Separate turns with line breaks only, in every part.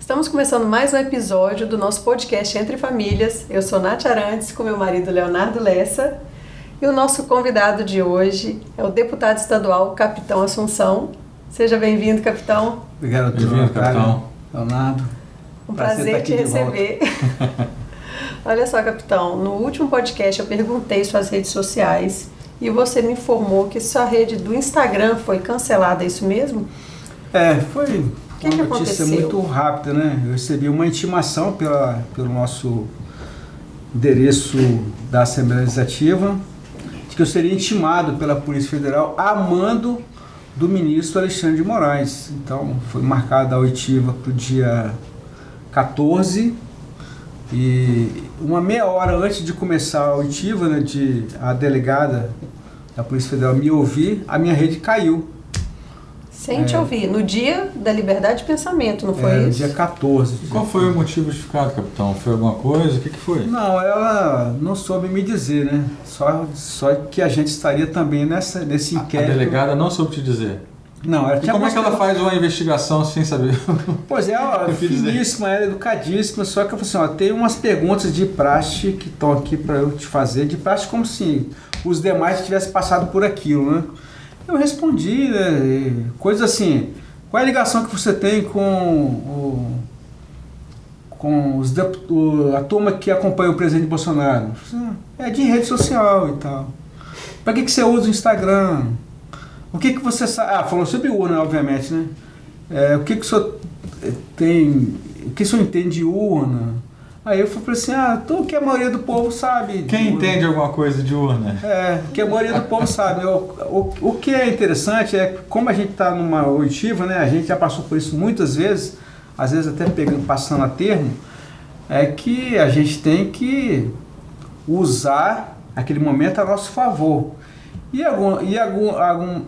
Estamos começando mais um episódio do nosso podcast Entre Famílias. Eu sou Nath Arantes, com meu marido Leonardo Lessa. E o nosso convidado de hoje é o deputado estadual Capitão Assunção. Seja bem-vindo, capitão.
Obrigado,
bem-vindo, capitão.
Leonardo.
Um prazer te receber. Olha só, capitão, no último podcast eu perguntei suas redes sociais e você me informou que sua rede do Instagram foi cancelada, é isso mesmo?
Foi uma notícia muito rápida, né? Eu recebi uma intimação pelo nosso endereço da Assembleia Legislativa de que eu seria intimado pela Polícia Federal a mando do ministro Alexandre de Moraes. Então, foi marcada a oitiva para o dia 14 e uma meia hora antes de começar a oitiva, né, a delegada da Polícia Federal me ouvir, a minha rede caiu.
Sem te ouvir, no dia da liberdade de pensamento, não foi isso?
Dia 14.
Qual foi o motivo justificado, capitão? Foi alguma coisa? O que foi?
Não, ela não soube me dizer, né? Só que a gente estaria também nesse inquérito.
A delegada não soube te dizer?
Não, ela tinha.
E como é que ela faz uma investigação sem saber?
Pois é, ela é finíssima, ela é educadíssima, só que eu falei assim, tem umas perguntas de praxe que estão aqui para eu te fazer, de praxe como se os demais tivessem passado por aquilo, né? Eu respondi, né, coisas assim, qual é a ligação que você tem com a turma que acompanha o presidente Bolsonaro? É de rede social e tal. Para que você usa o Instagram? O que você sabe? Falou sobre urna, obviamente, né? O que o senhor tem, o que o senhor entende de urna? Aí eu falei assim, o que a maioria do povo sabe.
Quem entende alguma coisa de urna?
O que a maioria do povo sabe. O que é interessante é, como a gente está numa oitiva, né, a gente já passou por isso muitas vezes, às vezes até passando a termo, é que a gente tem que usar aquele momento a nosso favor. E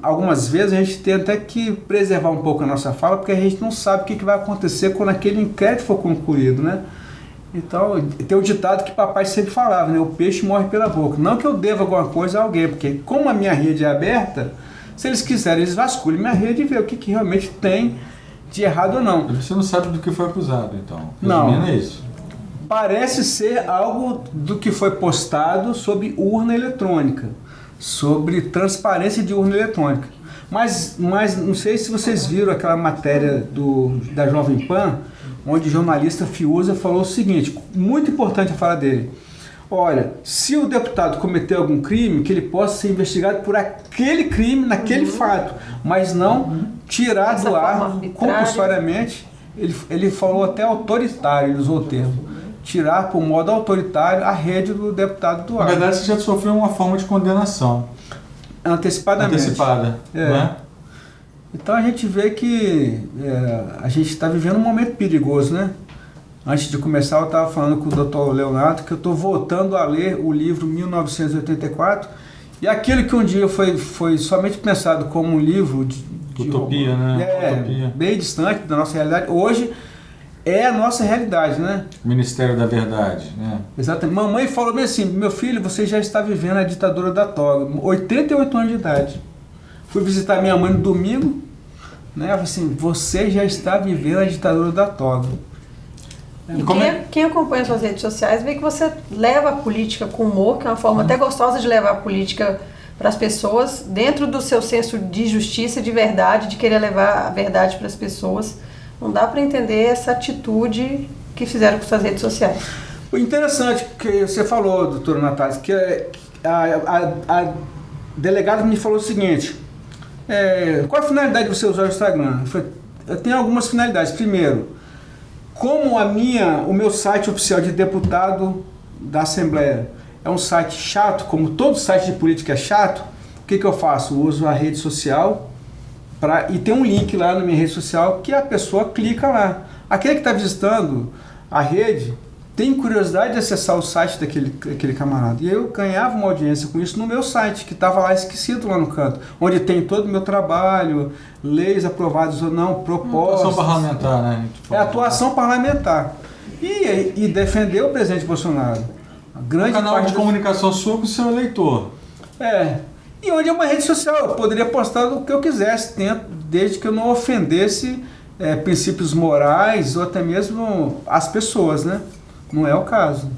algumas vezes a gente tem até que preservar um pouco a nossa fala, porque a gente não sabe o que vai acontecer quando aquele inquérito for concluído, né? Então, tem o ditado que papai sempre falava, né? O peixe morre pela boca. Não que eu deva alguma coisa a alguém, porque como a minha rede é aberta, se eles quiserem, eles vasculhem minha rede e ver o que realmente tem de errado ou não.
Você não sabe do que foi acusado, então?
Não.
É isso.
Parece ser algo do que foi postado sobre urna eletrônica, sobre transparência de urna eletrônica. Mas não sei se vocês viram aquela matéria da Jovem Pan, onde o jornalista Fiuza falou o seguinte, muito importante a fala dele. Olha, se o deputado cometeu algum crime, que ele possa ser investigado por aquele crime, naquele fato, mas não tirar do ar compulsoriamente. Ele falou até autoritário, ele usou o termo. Tirar por modo autoritário a rede do deputado do ar.
Na verdade, você já sofreu uma forma de condenação.
Antecipadamente.
Antecipada, não é?
Então a gente vê que a gente está vivendo um momento perigoso, né? Antes de começar eu estava falando com o Dr. Leonardo que eu estou voltando a ler o livro 1984 e aquilo que um dia foi somente pensado como um livro de
utopia, né? Utopia.
Bem distante da nossa realidade, hoje é a nossa realidade, né?
Ministério da Verdade, né?
Exatamente. Mamãe falou bem assim, meu filho, você já está vivendo a ditadura da toga, 88 anos de idade. Fui visitar minha mãe no domingo, né? Ela falou assim, você já está vivendo a ditadura da toga.
E quem acompanha suas redes sociais vê que você leva a política com humor, que é uma forma até gostosa de levar a política para as pessoas, dentro do seu senso de justiça, de verdade, de querer levar a verdade para as pessoas. Não dá para entender essa atitude que fizeram com suas redes sociais.
O interessante que você falou, doutora Natália, que a delegada me falou o seguinte, qual a finalidade de você usar o Instagram? Eu tenho algumas finalidades. Primeiro, como o meu site oficial de deputado da Assembleia é um site chato, como todo site de política é chato, o que eu faço? Eu uso a rede social e tem um link lá na minha rede social que a pessoa clica lá. Aquele que está visitando a rede tem curiosidade de acessar o site daquele camarada. E eu ganhava uma audiência com isso no meu site, que estava lá esquecido lá no canto, onde tem todo o meu trabalho, leis aprovadas ou não, propostas.
Atuação parlamentar, né?
Atuação parlamentar. E defender o presidente Bolsonaro.
Um canal de comunicação sua com o seu eleitor.
E onde é uma rede social, eu poderia postar o que eu quisesse dentro, desde que eu não ofendesse princípios morais ou até mesmo as pessoas, né? Não é o caso.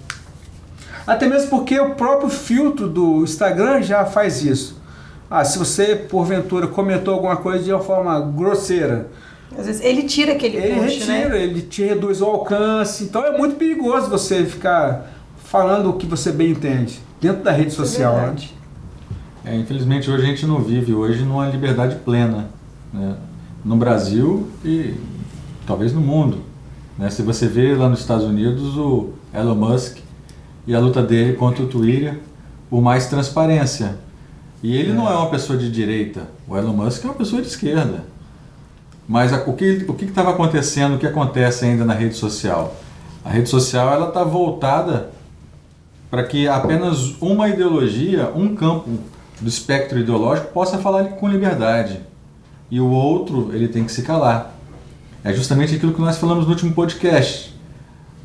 Até mesmo porque o próprio filtro do Instagram já faz isso. Se você, porventura, comentou alguma coisa de uma forma grosseira,
às vezes ele tira aquele post, né?
Ele te reduz o alcance. Então é muito perigoso você ficar falando o que você bem entende dentro da rede social.
Né? Infelizmente hoje a gente não vive numa liberdade plena, né? No Brasil e talvez no mundo, né? Se você vê lá nos Estados Unidos o Elon Musk e a luta dele contra o Twitter por mais transparência. E ele não é uma pessoa de direita, o Elon Musk é uma pessoa de esquerda. Mas o que estava acontecendo, o que acontece ainda na rede social? A rede social ela está voltada para que apenas uma ideologia, um campo do espectro ideológico possa falar com liberdade. E o outro, ele tem que se calar. É justamente aquilo que nós falamos no último podcast.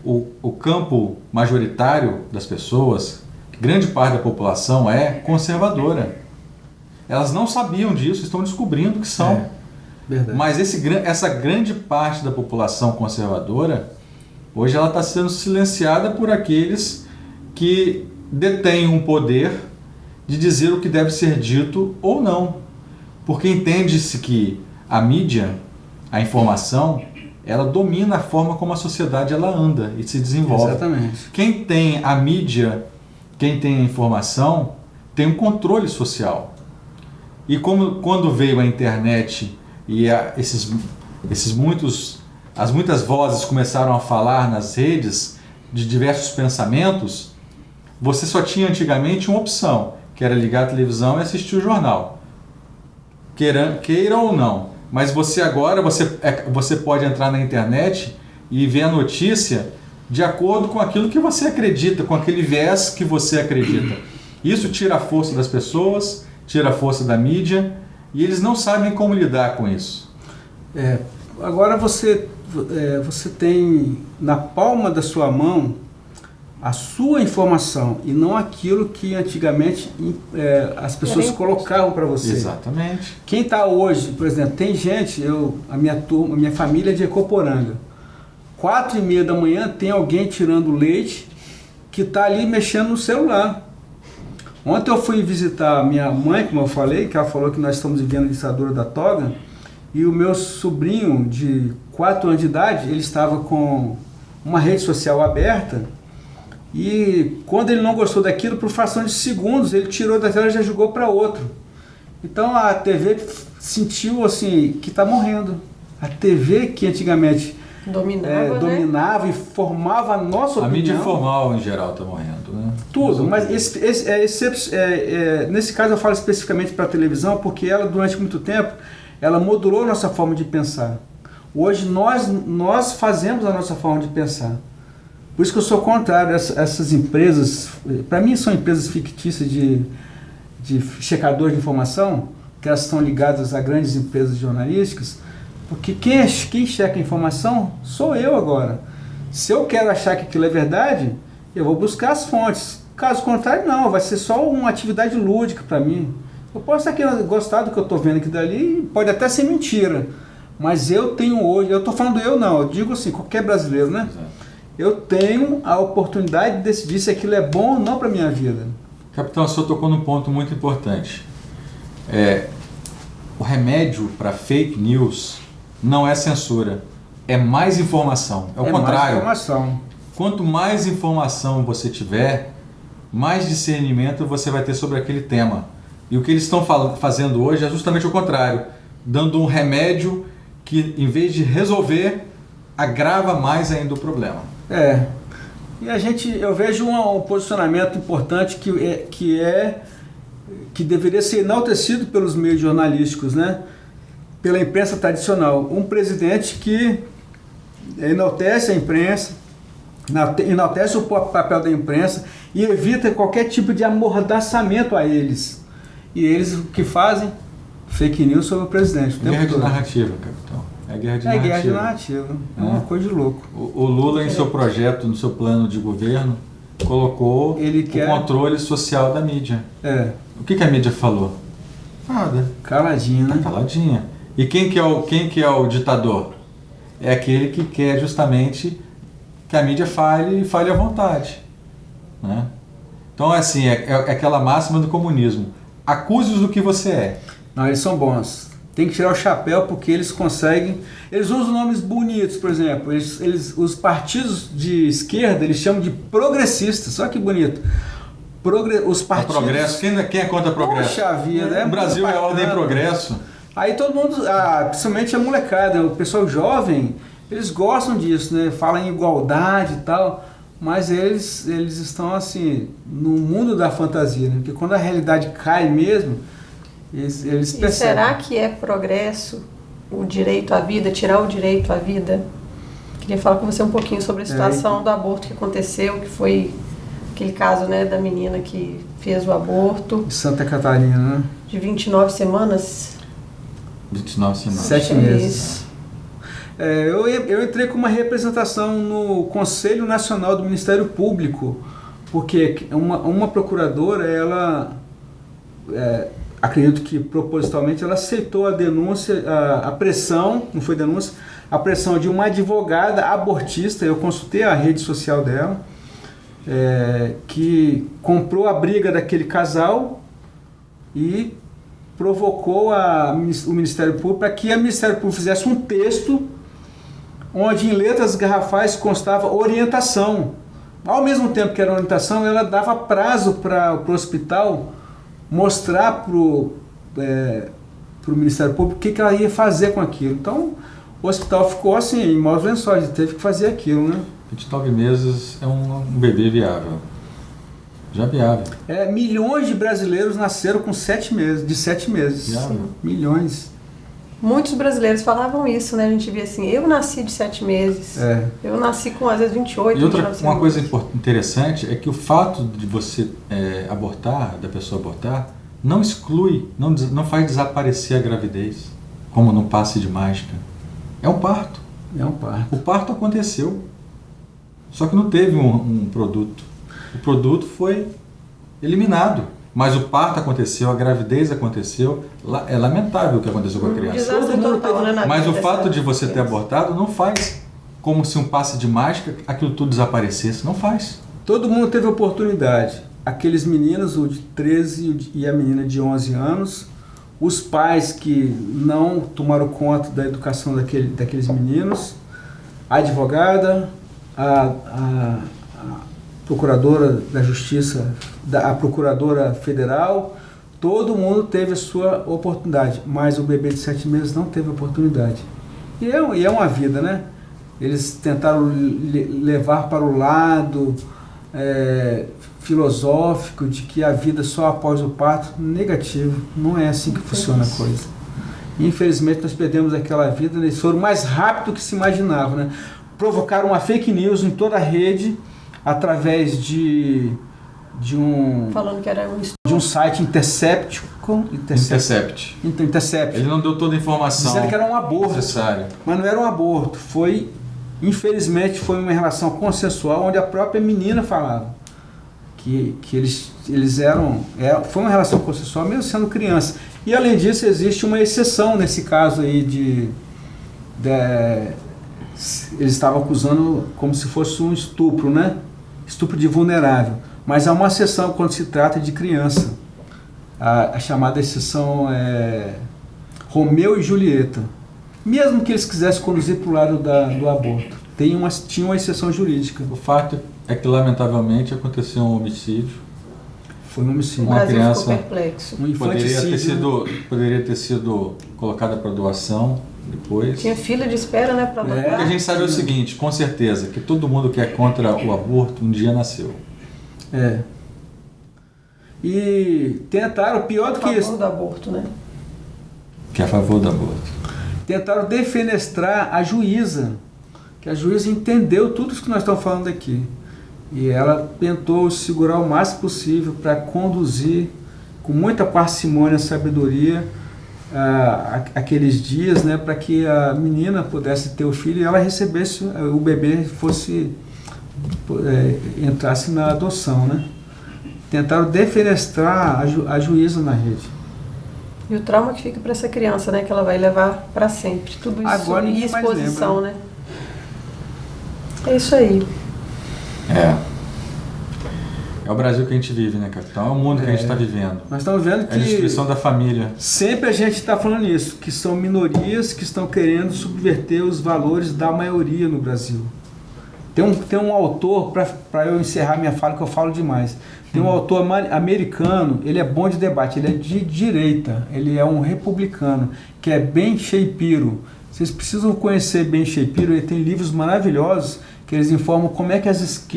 O campo majoritário das pessoas, grande parte da população é conservadora. Elas não sabiam disso, estão descobrindo que são.
Verdade.
Mas essa grande parte da população conservadora, hoje ela está sendo silenciada por aqueles que detêm um poder de dizer o que deve ser dito ou não. Porque entende-se que a mídia, a informação, ela domina a forma como a sociedade ela anda e se desenvolve.
Exatamente.
Quem tem a mídia, quem tem a informação, tem um controle social. E quando veio a internet e as muitas vozes começaram a falar nas redes de diversos pensamentos, você só tinha antigamente uma opção, que era ligar a televisão e assistir o jornal. Queira ou não. Mas você agora, você pode entrar na internet e ver a notícia de acordo com aquilo que você acredita, com aquele viés que você acredita. Isso tira a força das pessoas, tira a força da mídia, e eles não sabem como lidar com isso.
Agora você tem na palma da sua mão a sua informação e não aquilo que antigamente as pessoas colocavam para você.
Exatamente.
Quem está hoje, por exemplo, tem gente, a minha família é de Ecoporanga, 4h30 da manhã tem alguém tirando leite que está ali mexendo no celular. Ontem eu fui visitar a minha mãe, como eu falei, que ela falou que nós estamos vivendo a ditadura da toga, e o meu sobrinho de 4 anos de idade, ele estava com uma rede social aberta, e quando ele não gostou daquilo, por fração de segundos, ele tirou da tela e já jogou para outro. Então a TV sentiu assim que está morrendo. A TV que antigamente dominava e formava a nossa opinião.
A mídia informal em geral está morrendo, né?
Tudo, mas nesse caso eu falo especificamente para a televisão, porque ela durante muito tempo ela modulou a nossa forma de pensar. Hoje nós fazemos a nossa forma de pensar. Por isso que eu sou contrário a essas empresas, para mim são empresas fictícias de checador de informação, que elas estão ligadas a grandes empresas jornalísticas, porque quem checa a informação sou eu agora. Se eu quero achar que aquilo é verdade, eu vou buscar as fontes. Caso contrário, não, vai ser só uma atividade lúdica para mim. Eu posso aqui gostar do que eu estou vendo aqui dali, pode até ser mentira, mas eu tenho hoje, eu estou falando eu não, eu digo assim, qualquer brasileiro, né?
Exato.
Eu tenho a oportunidade de decidir se aquilo é bom ou não para a minha vida.
Capitão, o senhor tocou num ponto muito importante. O remédio para fake news não é censura, é mais informação. É o contrário.
Mais informação.
Quanto mais informação você tiver, mais discernimento você vai ter sobre aquele tema. E o que eles estão fazendo hoje é justamente o contrário, dando um remédio que, em vez de resolver, agrava mais ainda o problema.
E eu vejo um posicionamento importante que deveria ser enaltecido pelos meios jornalísticos, né? Pela imprensa tradicional. Um presidente que enaltece a imprensa, enaltece o papel da imprensa e evita qualquer tipo de amordaçamento a eles. E eles o que fazem? Fake news sobre o presidente.
Guerra de narrativa, capitão. É guerra de narrativa.
É uma coisa de louco.
O Lula, em seu projeto, no seu plano de governo, colocou o controle social da mídia. O que a mídia falou? Nada.
Caladinha, né?
Caladinha. E quem que é o ditador? é aquele que quer justamente que a mídia fale à vontade, né? Então, assim, é aquela máxima do comunismo. Acuse-os do que você é.
Não, eles são bons. Tem que tirar o chapéu porque eles conseguem... Eles usam nomes bonitos, por exemplo. Os partidos de esquerda, eles chamam de progressistas. Olha que bonito. Os partidos...
O progresso. Quem é contra o progresso?
Poxa vida,
o Brasil é ordem e progresso.
Aí todo mundo, principalmente a molecada, o pessoal jovem, eles gostam disso, né? Falam em igualdade e tal, mas eles estão assim, no mundo da fantasia, né? Porque quando a realidade cai mesmo, eles percebem.
E será que é progresso o direito à vida, tirar o direito à vida? Queria falar com você um pouquinho sobre a situação do aborto que aconteceu, que foi aquele caso, né, da menina que fez o aborto.
De Santa Catarina, né?
De 29 semanas.
29 semanas.
7 meses. Eu entrei com uma representação no Conselho Nacional do Ministério Público, porque uma procuradora, ela, acredito que propositalmente, ela aceitou a denúncia, a pressão, não foi denúncia, a pressão de uma advogada abortista. Eu consultei a rede social dela, que comprou a briga daquele casal e provocou o Ministério Público para que o Ministério Público fizesse um texto onde em letras garrafais constava orientação. Ao mesmo tempo que era orientação, ela dava prazo para o hospital mostrar para o Ministério Público o que ela ia fazer com aquilo. Então, o hospital ficou assim, em maus lençóis, teve que fazer aquilo, né?
29 meses é um bebê viável. Já viável.
Milhões de brasileiros nasceram com 7 meses, de 7 meses.
Viável.
Milhões.
Muitos brasileiros falavam isso, né? A gente via assim, eu nasci de 7 meses. Eu nasci com, às vezes, 28,
e outra,
29
uma coisa
segundos.
interessante é que o fato de você abortar, da pessoa abortar, não exclui, não faz desaparecer a gravidez, como num passe de mágica. É um parto.
É um parto.
O parto aconteceu. Só que não teve um produto. O produto foi eliminado. Mas o parto aconteceu, a gravidez aconteceu. É lamentável o que aconteceu com a criança.
Desastre total, né,
mas o fato de você ter abortado não faz como se um passe de mágica aquilo tudo desaparecesse. Não faz.
Todo mundo teve oportunidade. Aqueles meninos, o de 13 e a menina de 11 anos, os pais que não tomaram conta da educação daqueles meninos, a advogada, a procuradora da Justiça, a procuradora federal, todo mundo teve a sua oportunidade, mas o bebê de 7 meses não teve oportunidade. E é uma vida, né? Eles tentaram levar para o lado filosófico de que a vida só após o parto, negativo. Não é assim que funciona a coisa. Infelizmente nós perdemos aquela vida, eles foram mais rápido do que se imaginava, né? Provocaram uma fake news em toda a rede através de um...
Falando que era
de um site Intercept.
Ele não deu toda a informação.
Dizendo que era um aborto.
Necessário.
Mas não era um aborto. Infelizmente, foi uma relação consensual onde a própria menina falava que eles eram... Foi uma relação consensual mesmo sendo criança. E além disso, existe uma exceção nesse caso aí eles estavam acusando como se fosse um estupro, né? Estupro de vulnerável. Mas há uma exceção quando se trata de criança. A chamada exceção é Romeu e Julieta. Mesmo que eles quisessem conduzir para o lado do aborto, tinha uma exceção jurídica.
O fato é que, lamentavelmente, aconteceu um homicídio.
Foi um homicídio.
Uma criança
ficou perplexo. Um infanticídio.
Poderia ter sido colocada para doação depois.
Tinha fila de espera, né, para abortar.
O que a gente sabe é o seguinte, com certeza, que todo mundo que é contra o aborto um dia nasceu.
E tentaram, pior do que isso...
A favor do aborto, né?
Que é a favor do aborto.
Tentaram defenestrar a juíza, que a juíza entendeu tudo isso que nós estamos falando aqui. E ela tentou segurar o máximo possível para conduzir com muita parcimônia e sabedoria aqueles dias, né, para que a menina pudesse ter o filho e ela recebesse, o bebê entrasse na adoção, né? Tentaram defenestrar a juíza na rede.
E o trauma que fica para essa criança, né? Que ela vai levar para sempre. Tudo isso.
Agora
e
ninguém mais
exposição,
lembra,
né? É isso aí.
É o Brasil que a gente vive, né, capitão? É o mundo que a gente está vivendo.
Nós estamos vendo
É a destruição da família.
sempre a gente está falando isso, que são minorias que estão querendo subverter os valores da maioria no Brasil. Tem um autor, para eu encerrar minha fala, que eu falo demais. Tem um autor americano, ele é bom de debate, ele é de direita, ele é um republicano, que é Ben Shapiro. Vocês precisam conhecer Ben Shapiro, ele tem livros maravilhosos que eles informam como é que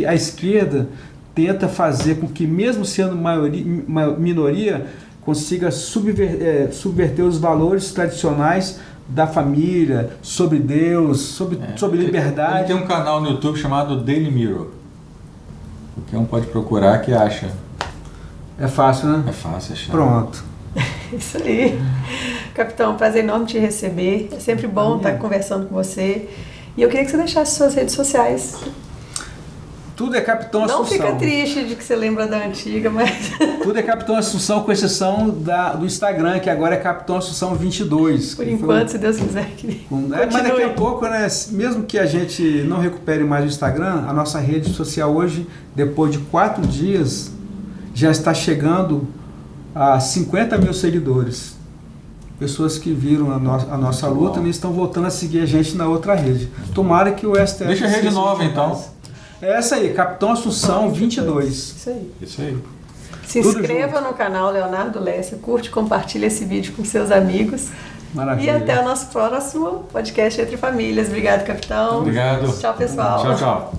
a esquerda tenta fazer com que, mesmo sendo minoria, consiga subverter os valores tradicionais da família, sobre Deus, sobre liberdade.
Ele tem um canal no YouTube chamado Daily Mirror. Qualquer um pode procurar que acha.
É fácil, né?
É fácil achar.
Pronto.
Isso aí. Capitão, prazer enorme te receber. É sempre bom estar conversando com você. E eu queria que você deixasse suas redes sociais.
Tudo é Capitão Assunção.
Não fica triste de que você lembra da antiga, mas...
Tudo é Capitão Assunção, com exceção do Instagram, que agora é Capitão Assunção 22.
Por enquanto, se Deus quiser.
Mas daqui a pouco, né, mesmo que a gente não recupere mais o Instagram, a nossa rede social hoje, depois de 4 dias, já está chegando a 50 mil seguidores. Pessoas que viram a nossa luta e estão voltando a seguir a gente na outra rede. Tomara que o STF...
Deixa a rede nova, então.
É essa aí, Capitão Assunção 22.
Isso aí.
Se inscreva no canal Leonardo Lécia, curte, compartilha esse vídeo com seus amigos.
Maravilha.
E até o nosso próximo podcast Entre Famílias. Obrigado, capitão.
Obrigado.
Tchau, pessoal.
Tchau.